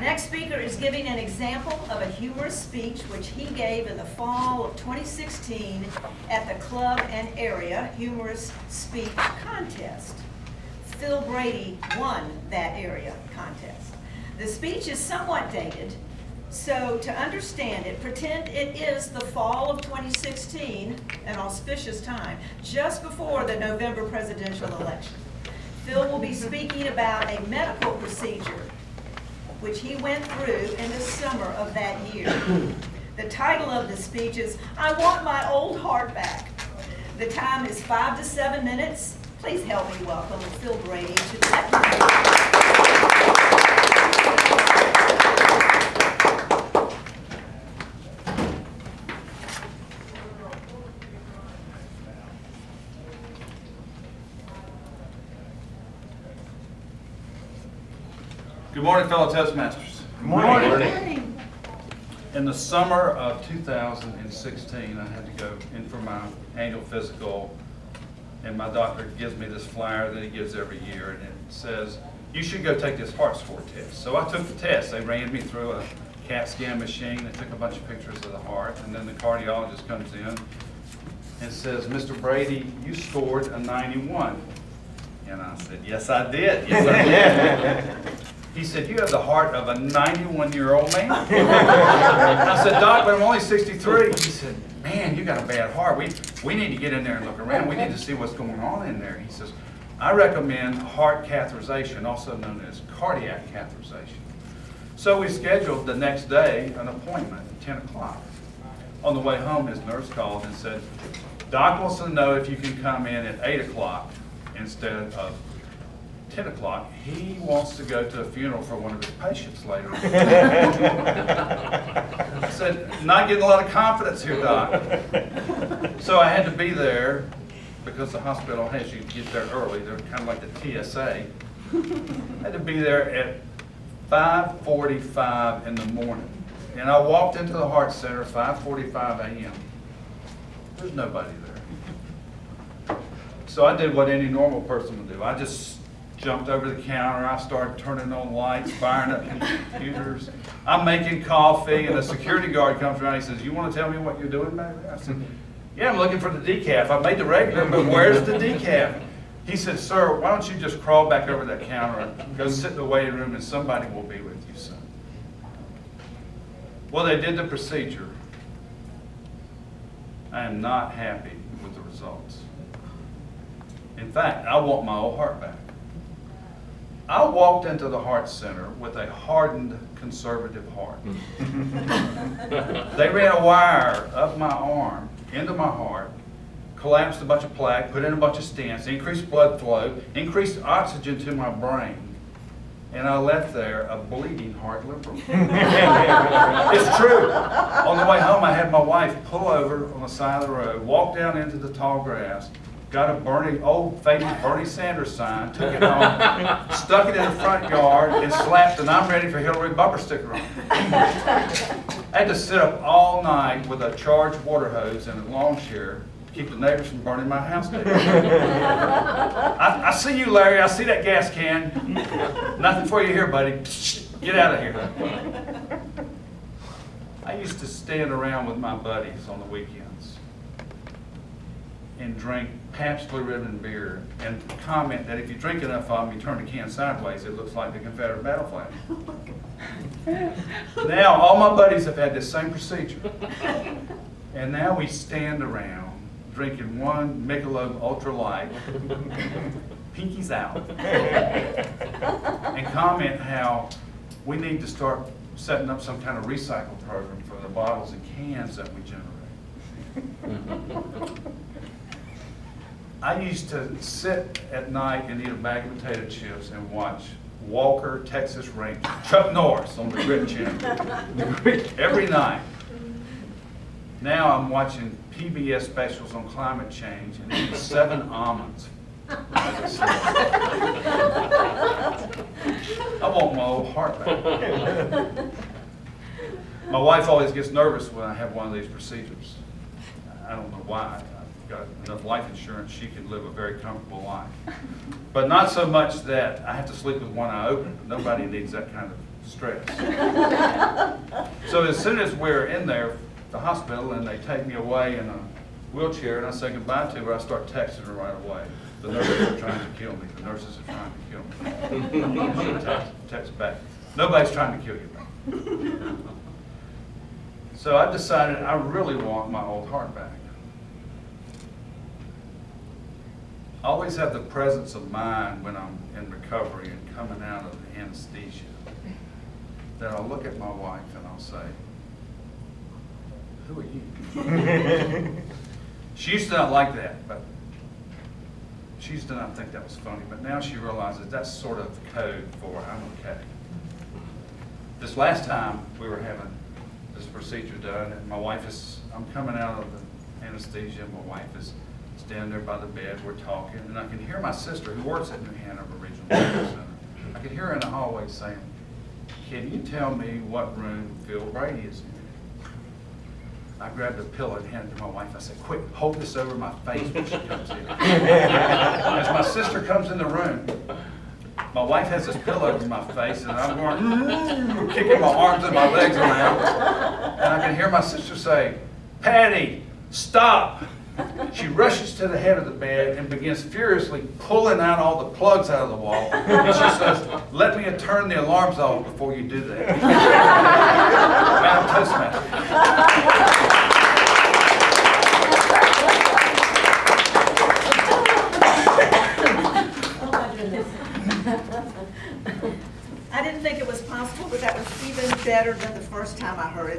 next speaker is giving an example of a humorous speech which he gave in the fall of 2016 at the club and area Humorous Speech Contest. Phil Brady won that area contest. The speech is somewhat dated, so to understand it, pretend it is the fall of 2016, an auspicious time, just before the November presidential election. Phil will be speaking about a medical procedure which he went through in the summer of that year. The title of the speech is, "I Want My Old Heart Back." The time is 5 to 7 minutes. Please help me welcome Phil Brady to the lectern. Good morning, fellow Toastmasters. Good morning. Good morning. In the summer of 2016, I had to go in for my annual physical, and my doctor gives me this flyer that he gives every year, and it says, you should go take this heart score test. So I took the test. They ran me through a CAT scan machine. They took a bunch of pictures of the heart, and then the cardiologist comes in and says, Mr. Brady, you scored a 91. And I said, yes, I did. Yes, I did. He said, you have the heart of a 91-year-old man. I said, Doc, but I'm only 63. He said, man, you got a bad heart. We need to get in there and look around. We need to see what's going on in there. He says, I recommend heart catheterization, also known as cardiac catheterization. So we scheduled the next day an appointment at 10 o'clock. On the way home, his nurse called and said, Doc wants to know if you can come in at 8 o'clock instead of 10 o'clock. He wants to go to a funeral for one of his patients later. I said, not getting a lot of confidence here, Doc. So I had to be there because the hospital has you get there early. They're kind of like the TSA. I had to be there at 5:45 in the morning. And I walked into the heart center at 5:45 a.m. There's nobody there. So I did what any normal person would do. I just jumped over the counter. I started turning on lights, firing up computers. I'm making coffee, and a security guard comes around. He says, you want to tell me what you're doing back there? I said, yeah, I'm looking for the decaf. I made the regular, but where's the decaf? He said, sir, why don't you just crawl back over that counter and go sit in the waiting room, and somebody will be with you, son. Well, they did the procedure. I am not happy with the results. In fact, I want my old heart back. I walked into the heart center with a hardened conservative heart. They ran a wire up my arm into my heart, collapsed a bunch of plaque, put in a bunch of stents, increased blood flow, increased oxygen to my brain, and I left there a bleeding heart liberal. It's true. On the way home, I had my wife pull over on the side of the road, walk down into the tall grass, got a old faded Bernie Sanders sign, took it home, stuck it in the front yard, and slapped an "I'm ready for Hillary" bumper sticker on it. I had to sit up all night with a charged water hose and a lawn chair to keep the neighbors from burning my house down. I see you, Larry. I see that gas can. Nothing for you here, buddy. Get out of here. I used to stand around with my buddies on the weekends and drink Pabst Blue Ribbon beer and comment that if you drink enough of them, you turn the can sideways, it looks like the Confederate battle flag. Now, all my buddies have had this same procedure. And now we stand around drinking one Michelob Ultra Lite, pinkies out, and comment how we need to start setting up some kind of recycle program for the bottles and cans that we generate. I used to sit at night and eat a bag of potato chips and watch Walker, Texas Ranger, Chuck Norris on the Grit channel every night. Now I'm watching PBS specials on climate change and eating 7 almonds. I want my old heart back. My wife always gets nervous when I have one of these procedures. I don't know why. I've got enough life insurance, she can live a very comfortable life. But not so much that I have to sleep with one eye open. Nobody needs that kind of stress. So as soon as we're in there, the hospital, and they take me away in a wheelchair, and I say goodbye to her, I start texting her right away. The nurses are trying to kill me. The nurses are trying to kill me. She texts back, nobody's trying to kill you. So I decided I really want my old heart back. I always have the presence of mind when I'm in recovery and coming out of anesthesia, that I'll look at my wife and I'll say, who are you? She used to not like that, but she used to not think that was funny, but now she realizes that's sort of code for I'm okay. This last time we were having this procedure done, and I'm coming out of the anesthesia, and my wife is standing there by the bed, we're talking, and I can hear my sister, who works at New Hanover Regional Medical Center, I can hear her in the hallway saying, can you tell me what room Phil Brady is in? I grabbed a pillow and handed it to my wife. I said, quick, hold this over my face when she comes in. As my sister comes in the room, my wife has this pillow over my face, and I'm going, kicking my arms and my legs around. And I can hear my sister say, Patty, stop. She rushes to the head of the bed and begins furiously pulling out all the plugs out of the wall. And she says, let me turn the alarms off before you do that. Madam Toastmaster. I didn't think it was possible, but that was even better than the first time I heard it.